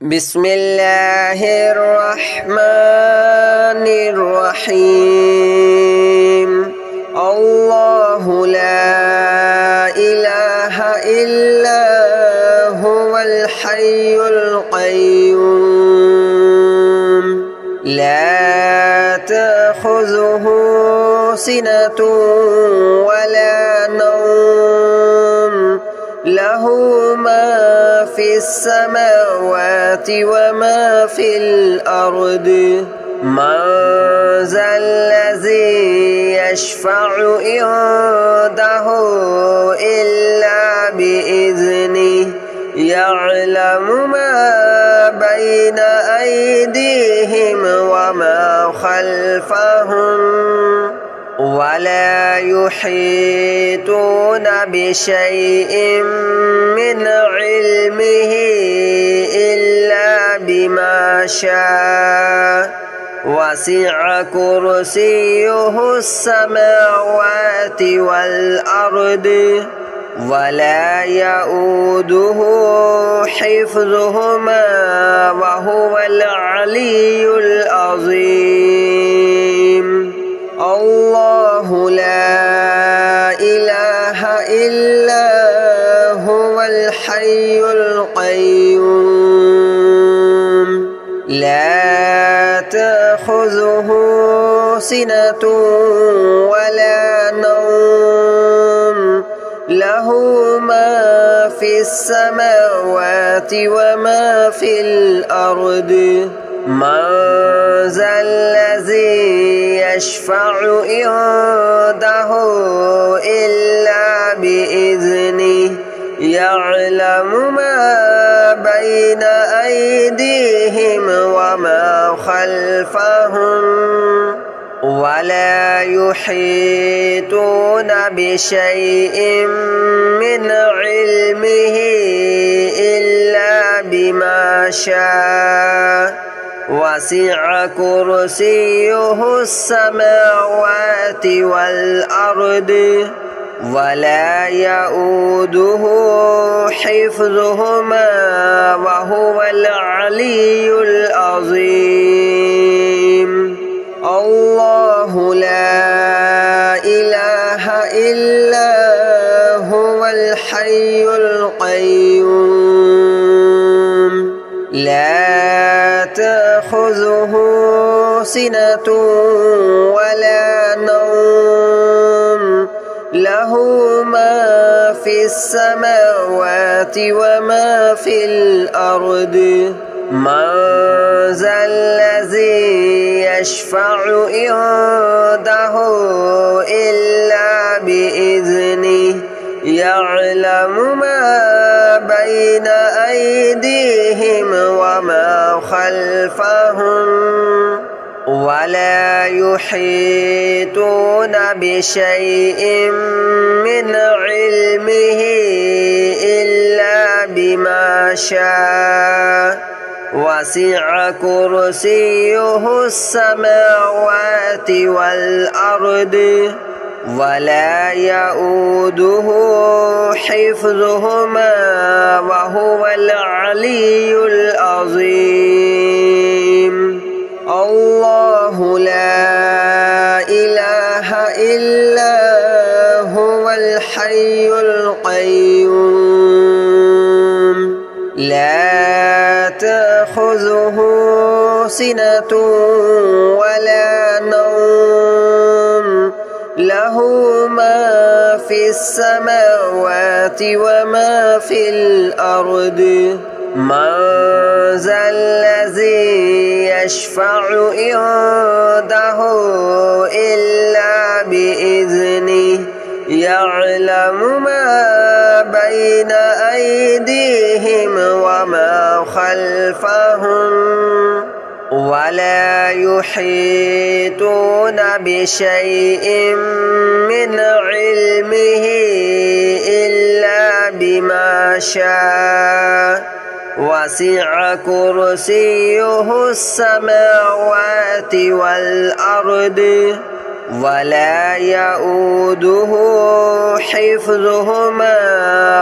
بسم الله الرحمن الرحيم الله لا إله إلا هو الحي القيوم لا تأخذه سنة ولا نوم له ما في السماوات وما في الأرض من ذا الذي يشفع عنده إلا بإذنه يعلم ما بين أيديهم وما خلفهم ولا يحيطون بشيء من علمه إلا بما شاء وسع كرسيه السماوات والأرض ولا يؤوده حفظهما وهو العلي العظيم الله لا إله إلا هو الحي القيوم لا تأخذه سنة ولا نوم له ما في السماوات وما في الأرض من ذا الذي يشفع عنده إلا بإذنه يعلم ما بين أيديهم وما خلفهم ولا يحيطون بشيء من علمه إلا بما شاء وسع كرسيه السماوات والأرض ولا يؤوده حفظهما وهو العلي العظيم الله لا إله إلا هو الحي القيوم لا تأخذه سنة ولا نوم له ما في السماوات وما في الأرض من ذا الذي يشفع عنده إلا بإذنه يعلم ما بين أيديهم وما خلفهم ولا يحيطون بشيء من علمه إلا بما شاء وسع كرسيه السماوات والأرض ولا يؤوده حفظهما وهو العلي العظيم الله لا إله إلا هو الحي القيوم لا تأخذه سنة ولا نوم له ما في السماوات وما في الأرض من ذا الذي يشفع عنده إلا بإذنه يعلم ما بين أيديهم وما خلفهم ولا يحيطون بشيء من علمه إلا بما شاء وسع كرسيه السماوات والأرض ولا يؤوده حفظهما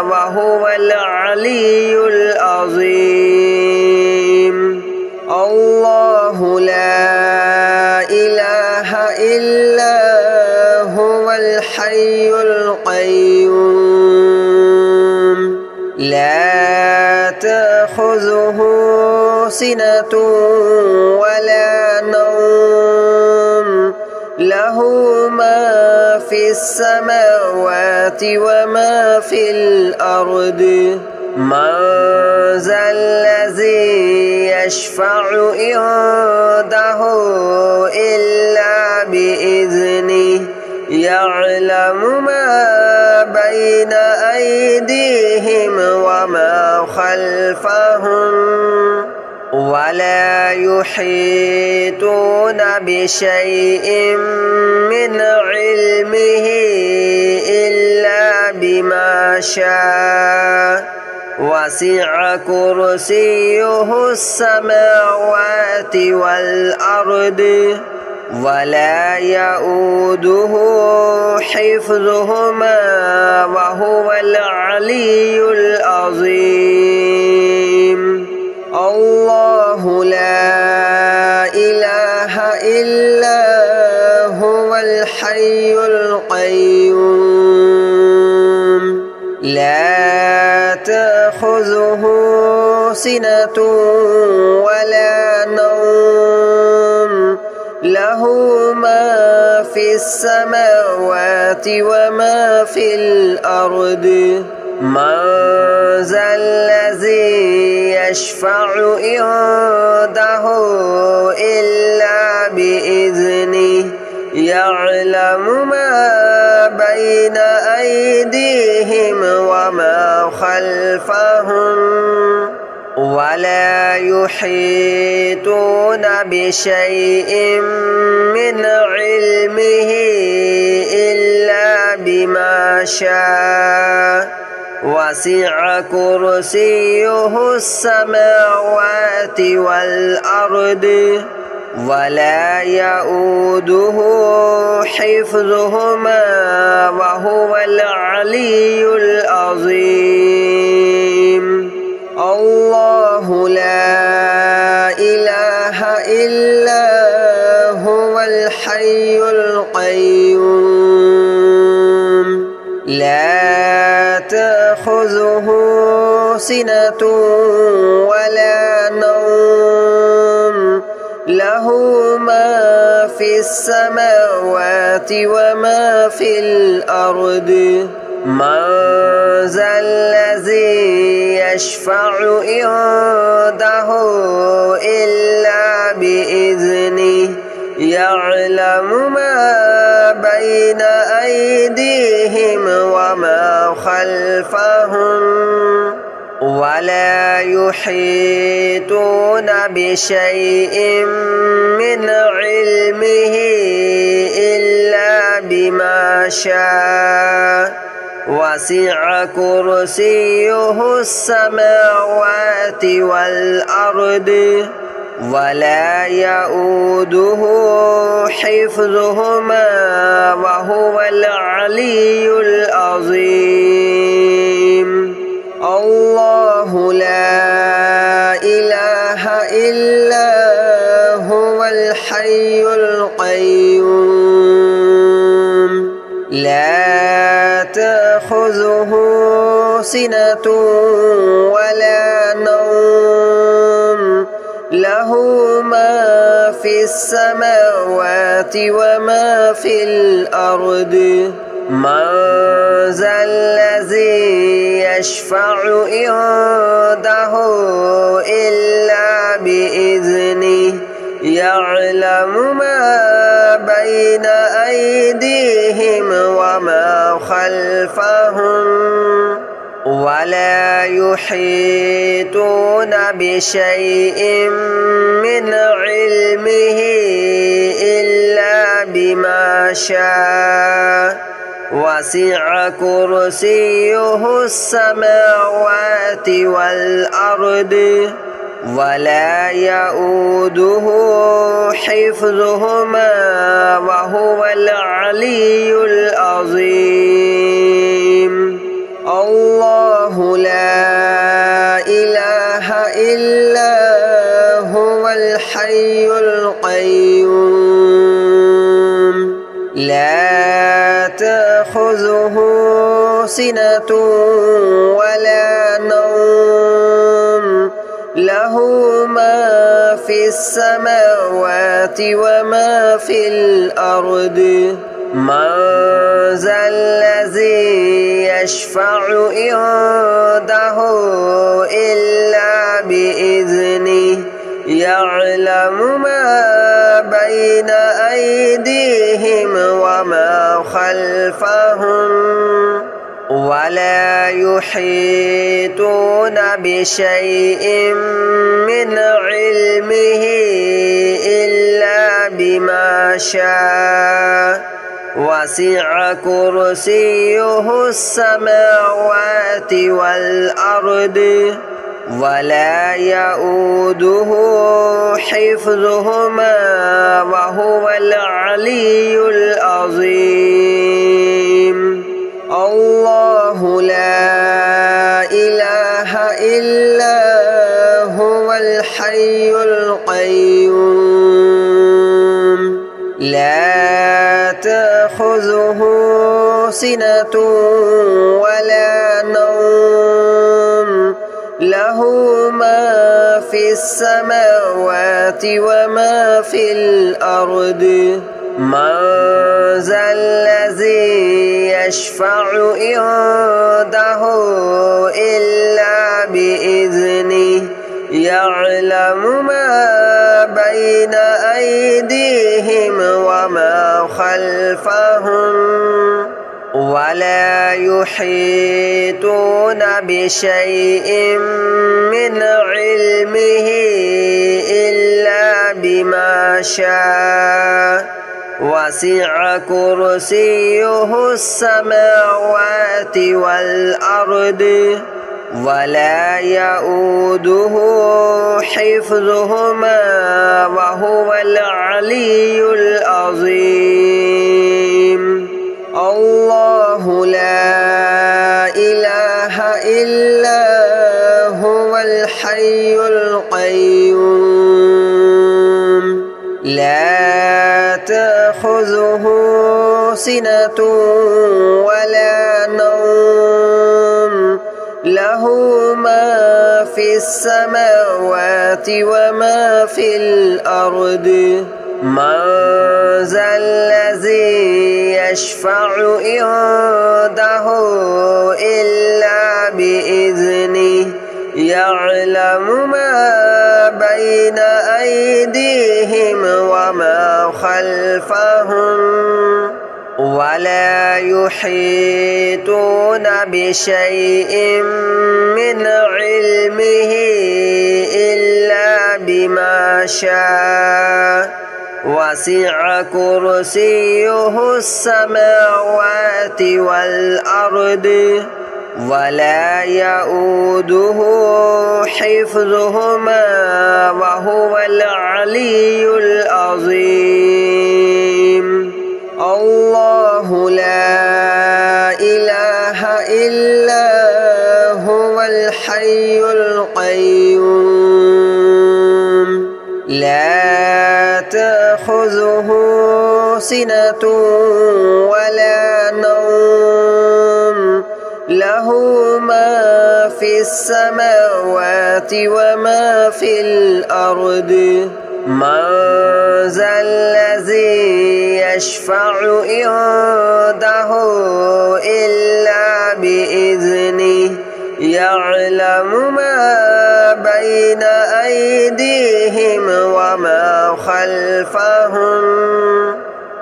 وهو العلي العظيم. تأخذه سنة ولا نوم له ما في السماوات وما في الأرض من ذا الذي يشفع عنده إلا بإذنه يعلم ما بين أيديهم وما خلفهم ولا يحيطون بشيء من علمه إلا بما شاء وسع كرسيه السماوات والأرض ولا يؤوده حفظهما وهو العلي العظيم الله لا إله إلا هو الحي القيوم لا تأخذه سنة ولا نوم له ما في السماوات وما في الأرض من ذا الذي يشفع عنده إلا بإذنه يعلم ما بين أيديهم وما خلفهم ولا يحيطون بشيء من علمه إلا بما شاء وسع كرسيه السماوات والأرض ولا يؤوده حفظهما وهو العلي العظيم الله لا إله إلا هو الحي القيوم لا تأخذه سنة ولا نوم له ما في السماوات وما في الأرض من ذا الذي يشفع عنده إلا بإذنه يعلم ما بين أيديهم وما خلفهم ولا يحيطون بشيء من علمه إلا بما شاء وسع كرسيه السماوات والأرض ولا يؤوده حفظهما وهو العلي العظيم الله لا إله إلا هو الحي القيوم لا تأخذه سنة ولا نوم له ما في السماوات وما في الأرض من ذا الذي يشفع عنده إلا بإذنه يعلم ما بين أيديهم وما خلفهم ولا يحيطون بشيء من علمه إلا بما شاء وسع كرسيه السماوات والأرض ولا يؤوده حفظهما وهو العلي العظيم الله لا إله إلا هو الحي القيوم لا تأخذه سنة ولا نوم له له ما في السماوات وما في الأرض من ذا الذي يشفع عنده إلا بإذنه يعلم ما بين أيديهم وما خلفهم ولا يحيطون بشيء من علمه إلا بما شاء وسع كرسيه السماوات والأرض ولا يؤوده حفظهما وهو العلي العظيم الله لا إله إلا هو الحي القيوم لا تأخذه سنة ولا نوم له ما في السماوات وما في الأرض من ذا الذي يشفع عنده إلا بإذنه يعلم ما بين أيديهم وما خلفهم ولا يحيطون بشيء من علمه إلا بما شاء وسع كرسيه السماوات والأرض ولا يؤوده حفظهما وهو العلي العظيم الله لا إله إلا هو الحي القيوم لا تأخذه سنة ولا نوم له ما في السماوات وما في الأرض من ذا الذي يشفع عنده إلا بإذنه يعلم ما بين أيديهم وما خلفهم ولا يحيطون بشيء من علمه إلا بما شاء وسع كرسيه السماوات والأرض ولا يؤوده حفظهما وهو العلي العظيم الله لا إله إلا هو الحي القيوم لا تأخذه سنة ولا نوم له ما في السماوات وما في الأرض من ذا الذي يشفع عنده إلا بإذنه يعلم ما بين أيديهم وما خلفهم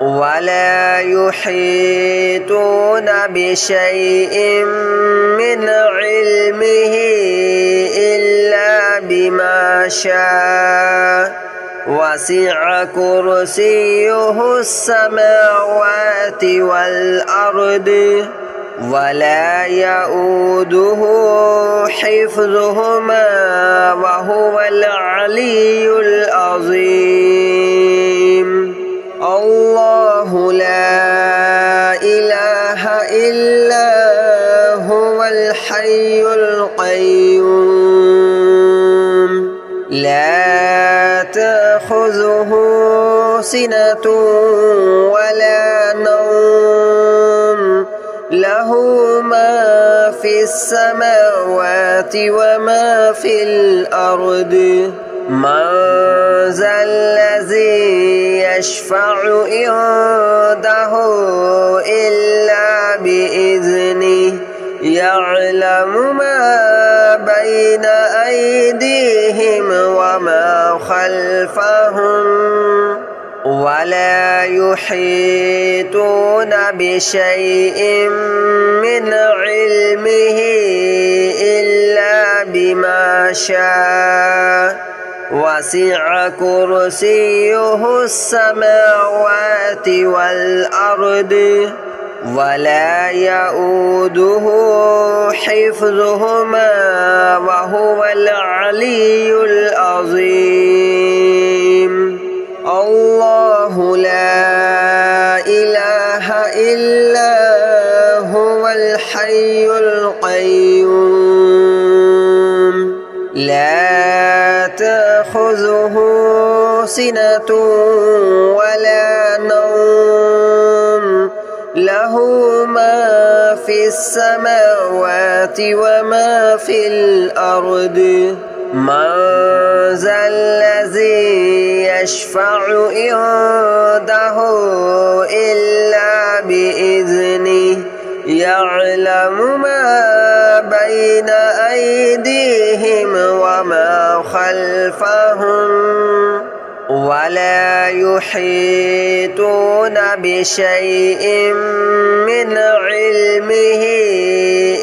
ولا يحيطون بشيء من علمه إلا بما شاء وسع كرسيه السماوات والأرض ولا يؤوده حفظهما وهو العلي العظيم الله لا إله إلا هو الحي القيوم لا تأخذه سنة ولا نوم له له ما في السماوات وما في الأرض من ذا الذي يشفع عنده إلا بإذنه يعلم ما بين أيديهم وما خلفهم ولا يحيطون بشيء من علمه إلا بما شاء وسع كرسيه السماوات والأرض ولا يؤوده حفظهما وهو العلي العظيم الله لا إله إلا هو الحي القيوم لا تأخذه سنة ولا نوم له ما في السماوات وما في الأرض من ذا الذي يشفع عنده إلا بإذنه يعلم ما بين أيديهم وما خلفهم ولا يحيطون بشيء من علمه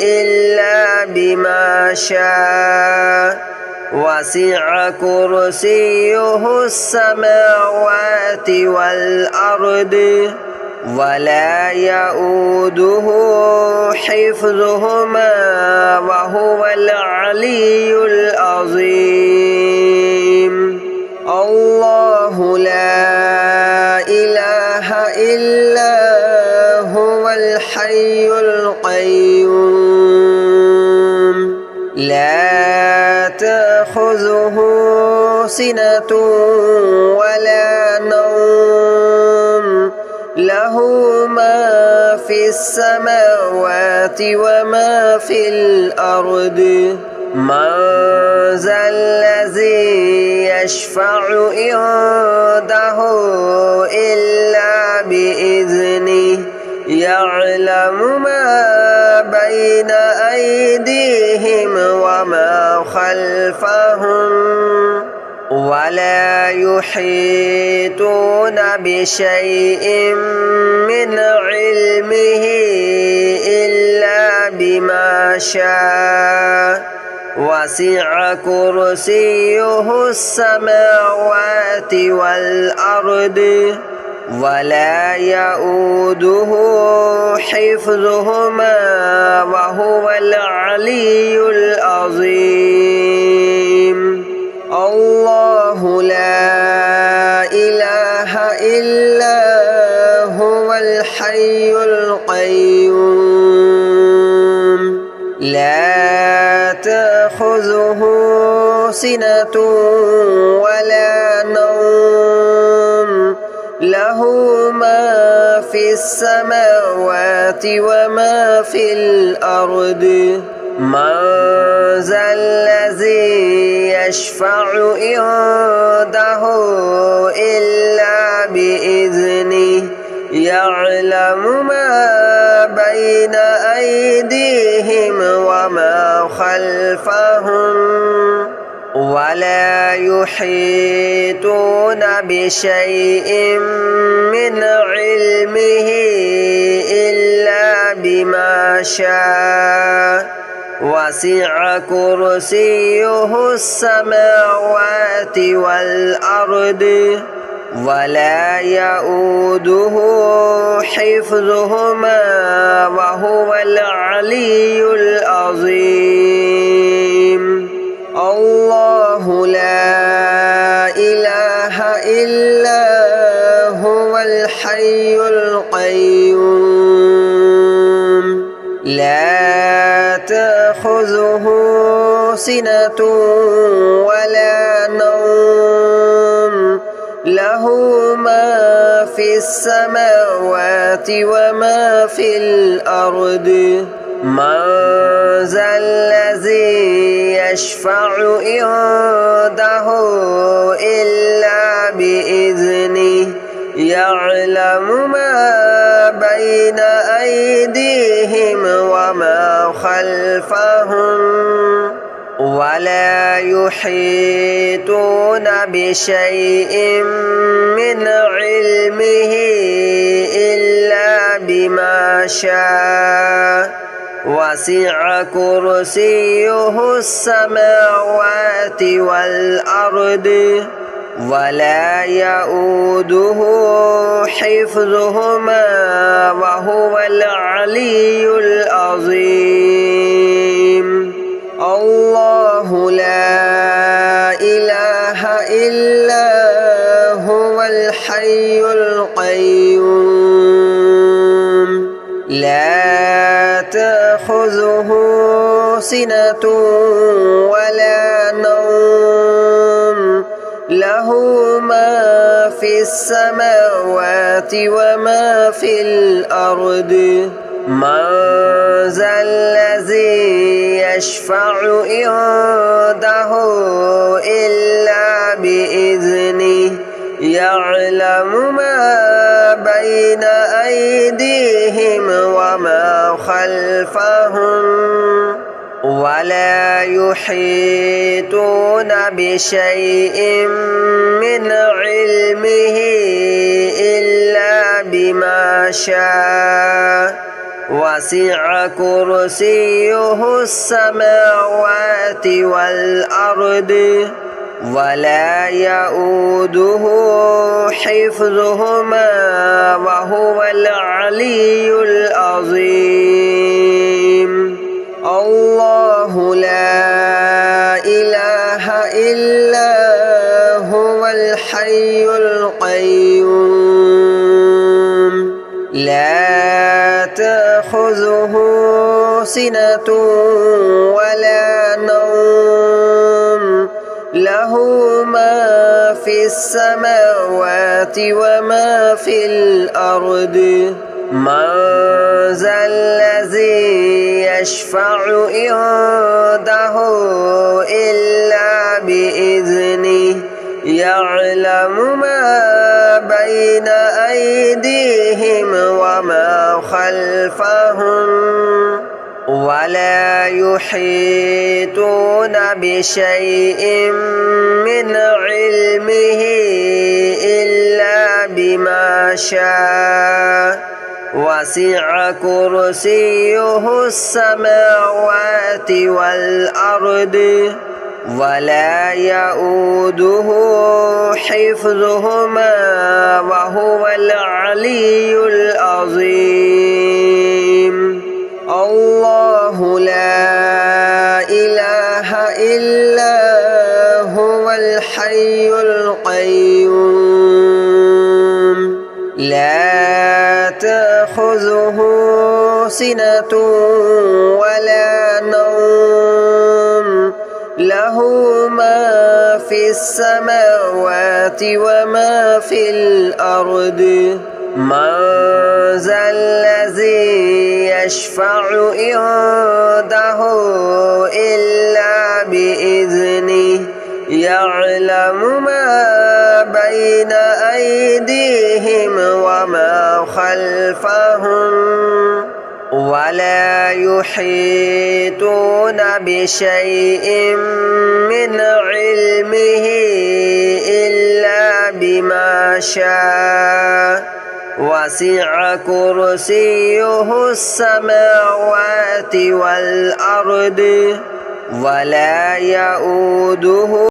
إلا بما شاء وسع كرسيه السماوات والأرض ولا يؤوده حفظهما وهو العلي العظيم الله لا إله إلا هو الحي القيوم لا تأخذه سنة ولا نوم له ما في السماوات وما في الأرض من ذا الذي يشفع عنده إلا بإذنه يعلم ما بين أيديهم وما خلفهم ولا يحيطون بشيء من علمه إلا بما شاء وسع كرسيه السماوات والأرض ولا يؤوده حفظهما وهو العلي العظيم الله لا إله إلا هو الحي القيوم لا تأخذه سنة ولا نوم له ما في السماوات وما في الأرض من ذا الذي يشفع عنده إلا بإذنه يعلم ما بين أيديهم وما خلفهم ولا يحيطون بشيء من علمه إلا بما شاء وسع كرسيه السماوات والأرض ولا يؤوده حفظهما وهو العلي العظيم الله لا إله إلا هو الحي القيوم لا تأخذه سنة ولا نوم له ما في السماوات وما في الأرض من ذا الذي يشفع عنده إلا بإذنه يعلم ما بين أيديهم وما خلفهم ولا يحيطون بشيء من علمه إلا بما شاء وسع كرسيه السماوات والأرض ولا يؤوده حفظهما وهو العلي العظيم الله لا إله إلا هو الحي القيوم لا تأخذه سنة ولا نوم له ما في السماوات وما في الأرض من ذا الذي يشفع عنده إلا بإذنه يعلم ما بين أيديهم وما خلفهم ولا يحيطون بشيء من علمه إلا بما شاء وسع كرسيه السماوات والأرض ولا يؤوده حفظهما وهو العلي العظيم الله لا إله إلا هو الحي القيوم لا تأخذه سنة ولا نوم له ما في السماوات وما في الأرض من ذا الذي يشفع عنده إلا بإذنه يعلم ما بين أيديهم وما خلفهم ولا يحيطون بشيء من علمه إلا بما شاء وسع كرسيه السماوات والأرض ولا يؤوده حفظهما وهو العلي العظيم الله لا إله إلا هو الحي القيوم لا تأخذه سنة ولا نوم له ما في السماوات وما في الأرض من ذا الذي يشفع عنده إلا بإذنه يعلم ما بين أيديهم وما خلفهم ولا يحيطون بشيء من علمه إلا بما شاء وسع كرسيه السماوات والأرض ولا يؤوده